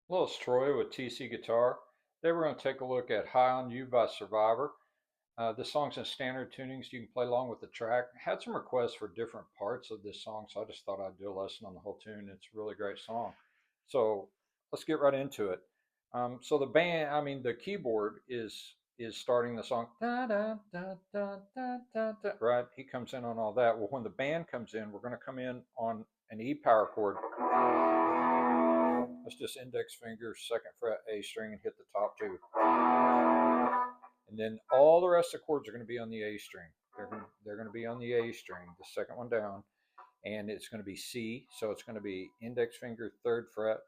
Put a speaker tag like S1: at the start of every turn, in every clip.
S1: Hello, it's Troy with TC Guitar. Today we're going to take a look at High on You by Survivor. This song's in standard tunings. You can play along with the track. I had some requests for different parts of this song, so I just thought I'd do a lesson on the whole tune. It's a really great song. So let's get right into it. So the keyboard is starting the song. Da, da, da, da, da, da, da, right? He comes in on all that. Well, when the band comes in, we're going to come in on an E power chord. Let's just index finger, second fret, A string, and hit the top two. And then all the rest of the chords are going to be on the A string. They're going to be on the A string, the second one down, and it's going to be C. So it's going to be index finger, third fret,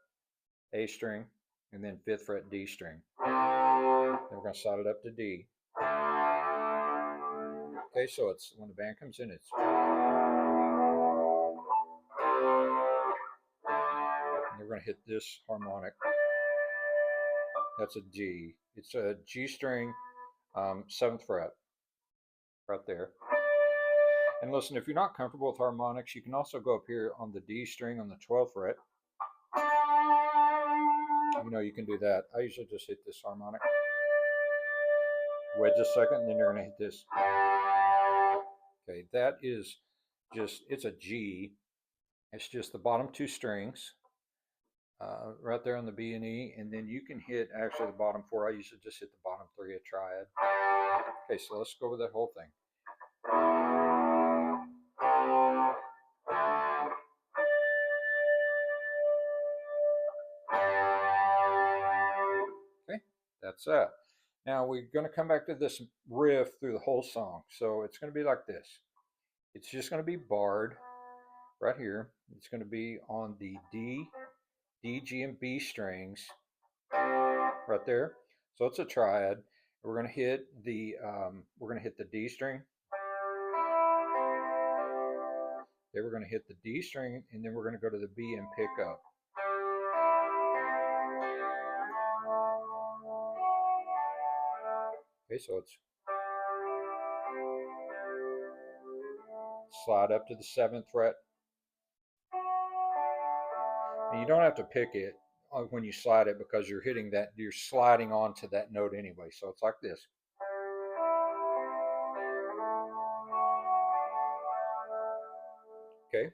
S1: A string, and then fifth fret, D string. Then we're going to slide it up to D. Okay, so it's when the band comes in, it's. And we're going to hit this harmonic. That's a G. It's a G string, seventh fret, right there. And listen, if you're not comfortable with harmonics, you can also go up here on the D string on the 12th fret. You can do that. I usually just hit this harmonic. Wait just a second, and then you're going to hit this. Okay, that is it's a G. It's just the bottom two strings right there on the B and E, and then you can hit actually the bottom four. I usually just hit the bottom three, a triad. Okay, so let's go over that whole thing. Okay, that's that. Now we're going to come back to this riff through the whole song. So it's going to be like this. It's just going to be barred right here. It's going to be on the D, G, and B strings right there. So it's a triad. We're going to hit the D string. Then we're going to hit the D string, and then we're going to go to the B and pick up. Okay, so it's slide up to the seventh fret. And you don't have to pick it when you slide it because you're hitting that, you're sliding onto that note anyway. So it's like this. Okay.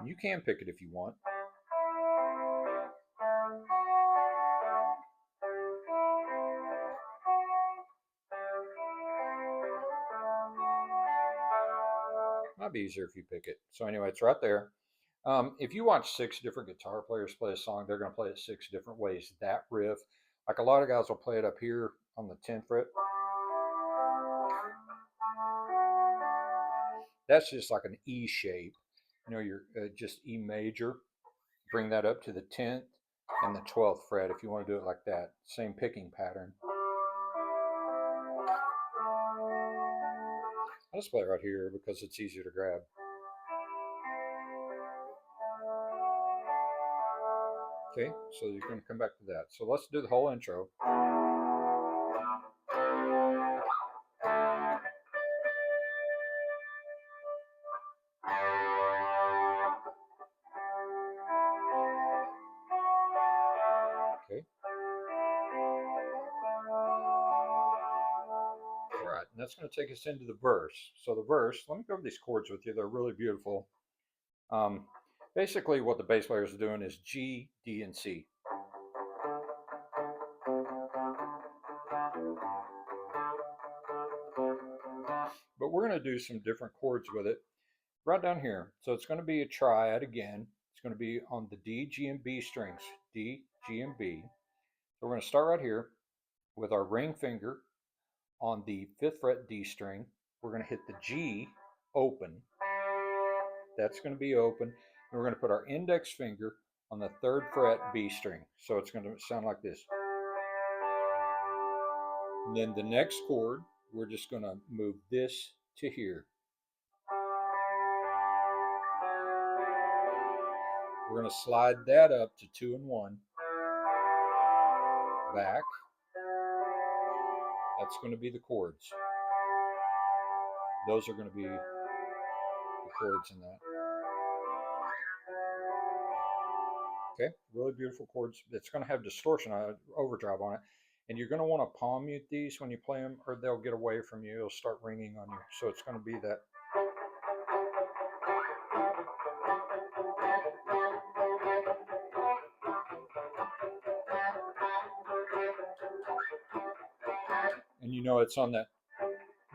S1: You can pick it if you want. Might be easier if you pick it. So anyway, it's right there. If you watch 6 different guitar players play a song, they're going to play it 6 different ways. That riff, like a lot of guys will play it up here on the 10th fret. That's just like an E shape. You're just E major. Bring that up to the 10th and the 12th fret if you want to do it like that. Same picking pattern. I'll just play it right here because it's easier to grab. Okay, so you're going to come back to that. So let's do the whole intro. Okay. All right, and that's going to take us into the verse. So the verse, let me go over these chords with you. They're really beautiful. Basically, what the bass players are doing is G, D, and C. But we're going to do some different chords with it right down here. So it's going to be a triad again. It's going to be on the D, G, and B strings. D, G, and B. So we're going to start right here with our ring finger on the 5th fret D string. We're going to hit the G open. That's going to be open. And we're going to put our index finger on the 3rd fret B string. So it's going to sound like this. And then the next chord, we're just going to move this to here. We're going to slide that up to 2 and 1. Back. That's going to be the chords. Those are going to be the chords in that. Okay, really beautiful chords. It's going to have distortion, overdrive on it. And you're going to want to palm mute these when you play them, or they'll get away from you. It'll start ringing on you. So it's going to be that. And you know it's on that.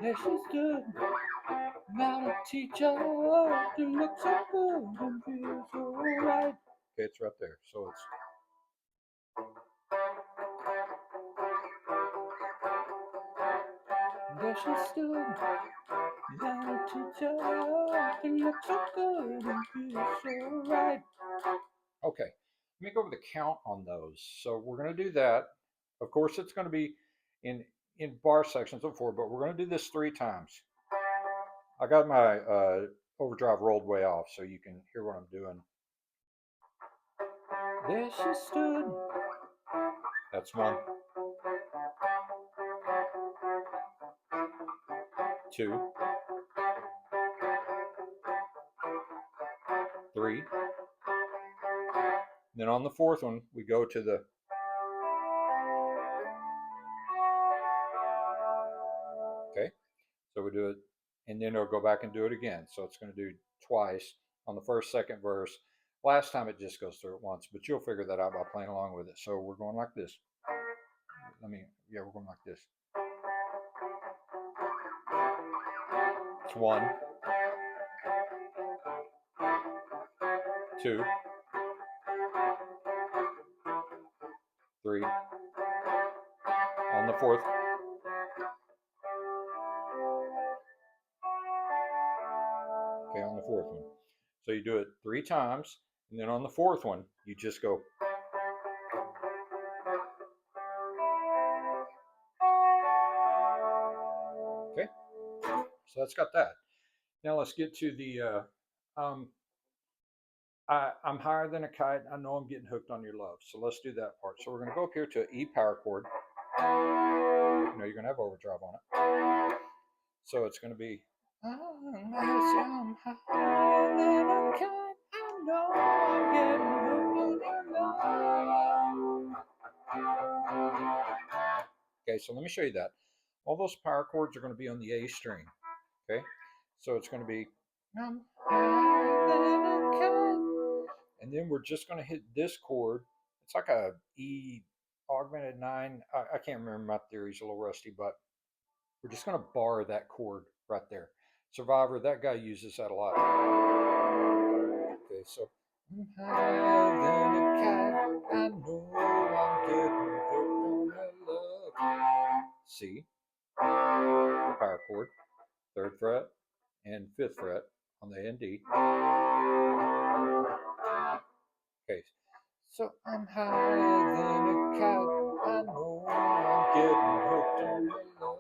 S1: This is good. Not a teacher to look so good and feel so right. Okay, it's right there. So it's. There she stood, not a teacher to look so good and feel so right. Okay, let me go over the count on those. So we're going to do that. Of course, it's going to be in bar sections of 4, but we're going to do this 3 times. I got my overdrive rolled way off so you can hear what I'm doing. There she stood. That's 1. 2. 3. Then on the 4th one, we go to the. Okay, so we do it, and then it'll go back and do it again. So it's going to do twice on the first, second verse. Last time it just goes through it once, but you'll figure that out by playing along with it. So we're going like this. We're going like this. It's 1, 2, 3. On the 4th. Okay, on the 4th one. So you do it 3 times, and then on the 4th one, you just go. Okay, so that's got that. Now let's get to the. I'm higher than a kite. I know I'm getting hooked on your love. So let's do that part. So we're going to go up here to an E power chord. You know you're going to have overdrive on it. So it's going to be. I'm higher than a kite. I know I'm getting hooked on your love. Okay, so let me show you that. All those power chords are going to be on the A string. Okay, so it's going to be. I'm higher than a kite. And then we're just going to hit this chord. It's like a E augmented 9. I can't remember, my theory's a little rusty, but we're just going to bar that chord right there. Survivor, that guy uses that a lot. Okay, so I'm higher than a kite. I know I'm getting hooked on your love. C, power chord, 3rd fret and 5th fret on the A and D. Okay, so I'm higher than a kite. I know I'm getting hooked on your love.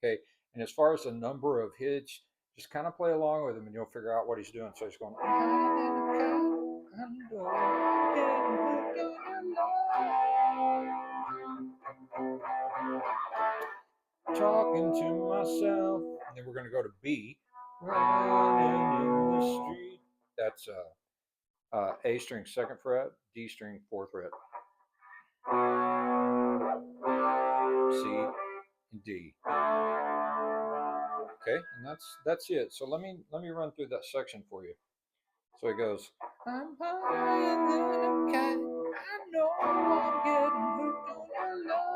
S1: Okay, and as far as the number of hits, just kind of play along with him and you'll figure out what he's doing. So he's going, I'm higher than a kite. I know I'm getting hooked on your love. Talking to myself. And then we're going to go to B. Running in the street. That's A string 2nd fret, D string 4th fret, C, and D. Okay, and that's it. So let me run through that section for you. So it goes. I'm higher than a kite. I know I'm getting hooked on your love.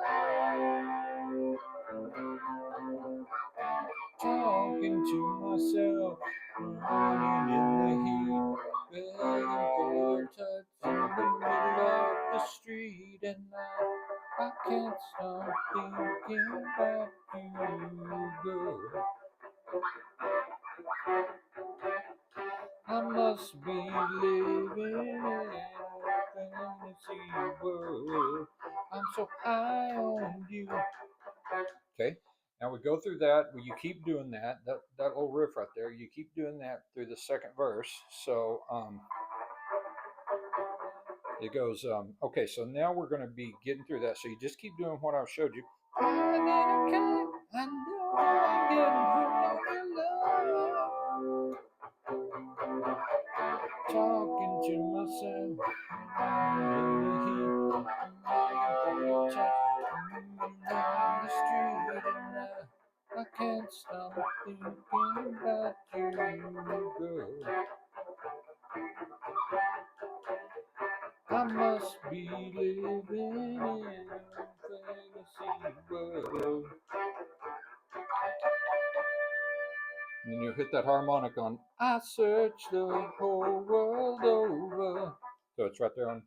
S1: Talking to myself, running in the heat, begging for your touch in the middle of the street, and I can't stop thinking about you, girl. I must be living in a fantasy world. I'm so high on you. Okay. Now we go through that. You keep doing that little riff right there. You keep doing that through the 2nd verse. So it goes. Okay. So now we're going to be getting through that. So you just keep doing what I showed you. can't stop thinking about you, girl. I must be living in a fantasy world. And then you hit that harmonic on I search the whole world over. So it's right there on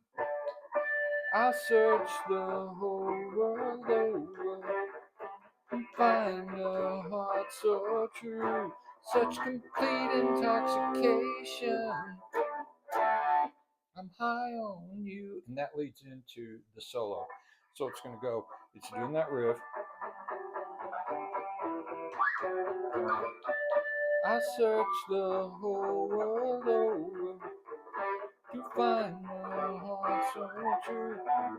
S1: I search the whole world over and find a heart so true, such complete intoxication. I'm high on you. And that leads into the solo. So it's going to go, it's doing that riff. I search the whole world over to find my heart so true,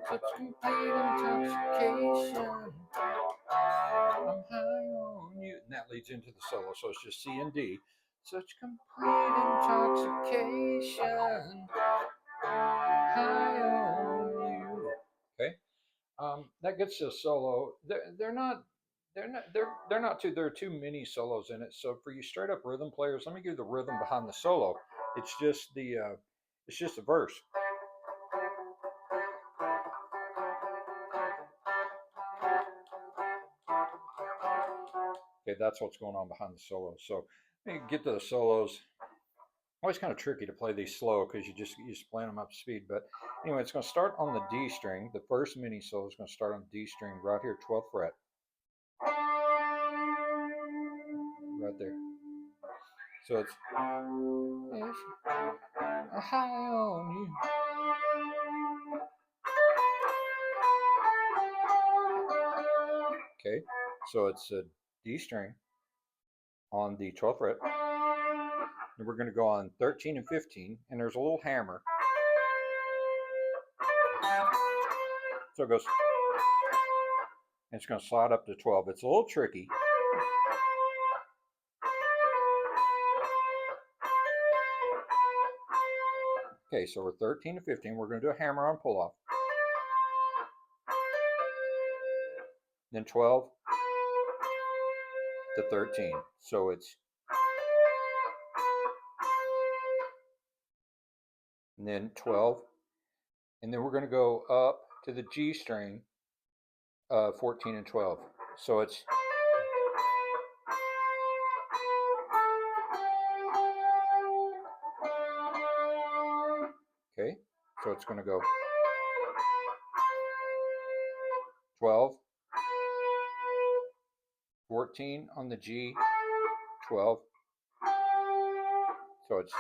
S1: such complete intoxication. I'm high on you. And that leads into the solo. So it's just C and D. Such complete intoxication. High on you. Okay. That gets to a solo. There are too many solos in it. So for you straight up rhythm players, let me give you the rhythm behind the solo. It's just the verse. Okay, that's what's going on behind the solo. So you get to the solos. Always kind of tricky to play these slow because you just playing them up to speed. But anyway, it's going to start on the D string. The first mini solo is going to start on D string right here, 12th fret, right there. So it's high on you. Okay, so it's a D string on the 12th fret. And we're going to go on 13 and 15, and there's a little hammer. So it goes, and it's going to slide up to 12. It's a little tricky. Okay, so we're 13 to 15. We're going to do a hammer on pull off. Then 12 to 13. So it's, and then 12. And then we're going to go up to the G string, 14 and 12. So it's, okay, so it's going to go 12, 14 on the G, 12. So it's,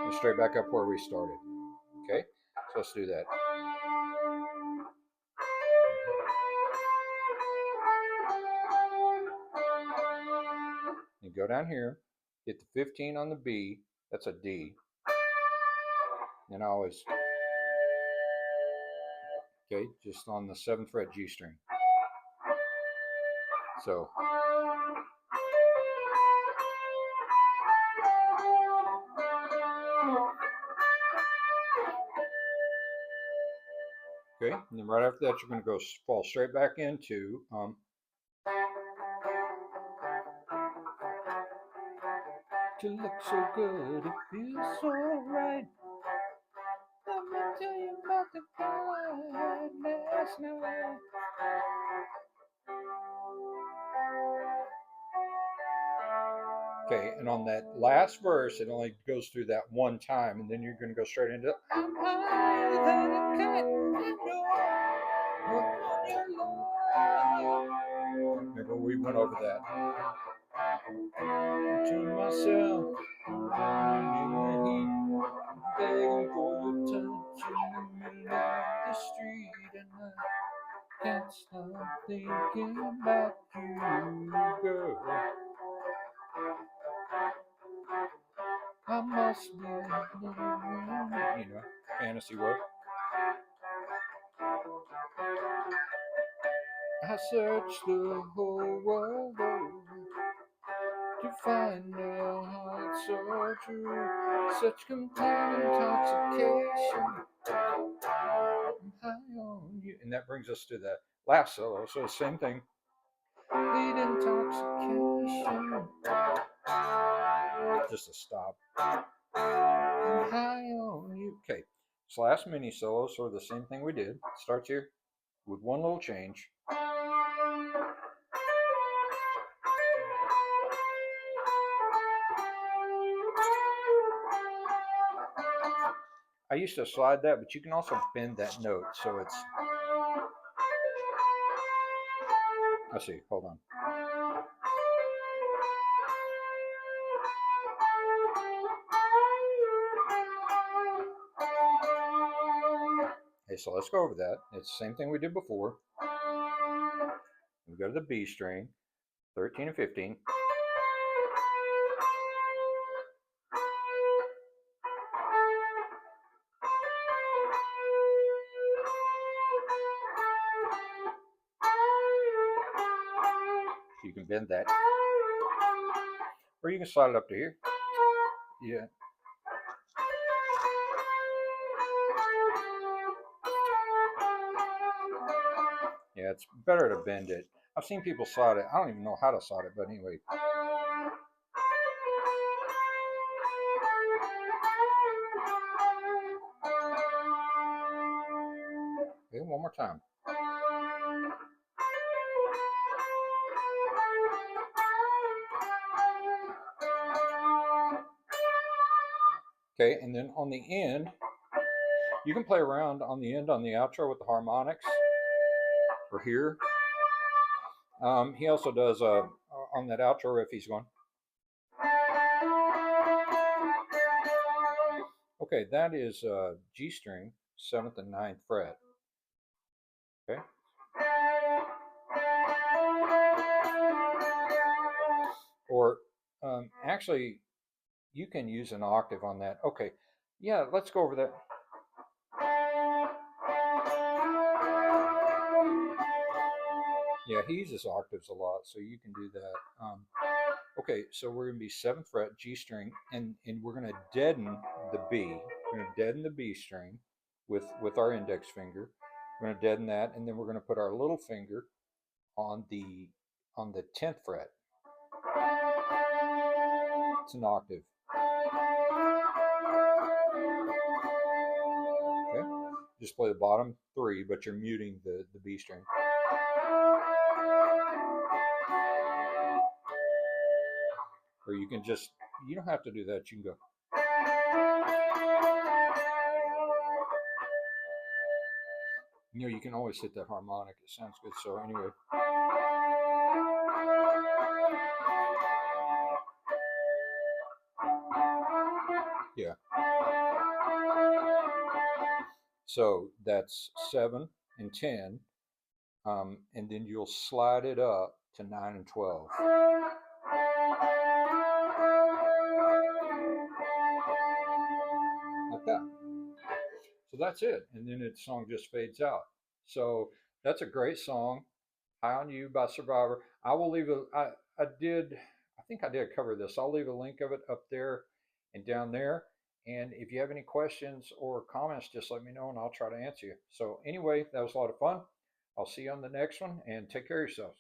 S1: and straight back up where we started. Okay, so let's do that. You go down here, hit the 15 on the B, that's a D. And I always, okay, just on the 7th fret G string. So, okay, and then right after that, you're going to go fall straight back into to look so good, it feels so right. Let me tell you about the girl I had last night. Okay, and on that last verse, it only goes through that one time, and then you're going to go straight into I'm higher than a kite, remember we went over that. To myself, in the heat, begging for your touch in the middle of the street, and I can't stop thinking about you, girl. I must be living, fantasy work. I searched the whole world over to find a heart so true, such complete intoxication. I'm high on on you. And that brings us to the last solo. So the same thing. Lead intoxication. Just a stop. I'm high on you. Okay. This last mini solo, sort of the same thing we did. Starts here with one little change. I used to slide that, but you can also bend that note. So it's, let's see, hold on. Okay, so let's go over that. It's the same thing we did before. We go to the B string, 13 and 15. You can bend that. Or you can slide it up to here. Yeah. Yeah, it's better to bend it. I've seen people slide it. I don't even know how to slide it, but anyway. Okay, one more time. Okay, and then on the end, you can play around on the end on the outro with the harmonics, or here. He also does on that outro riff. He's going. Okay, that is G string, 7th and 9th fret. Okay. Or actually, you can use an octave on that. Okay, yeah, let's go over that. Yeah, he uses octaves a lot, so you can do that. Okay, so we're going to be 7th fret, G string, and we're going to deaden the B. We're going to deaden the B string with our index finger. We're going to deaden that, and then we're going to put our little finger on the 10th fret. It's an octave. Okay, just play the bottom 3, but you're muting the B string. Or you can just, you don't have to do that. You can go. You know, you can always hit that harmonic. It sounds good. So anyway. Yeah. So that's 7 and 10. And then you'll slide it up to 9 and 12. Like that. So that's it. And then the song just fades out. So that's a great song. High on You by Survivor. I will leave I think I did cover this. I'll leave a link of it up there and down there. And if you have any questions or comments, just let me know and I'll try to answer you. So anyway, that was a lot of fun. I'll see you on the next one and take care of yourselves.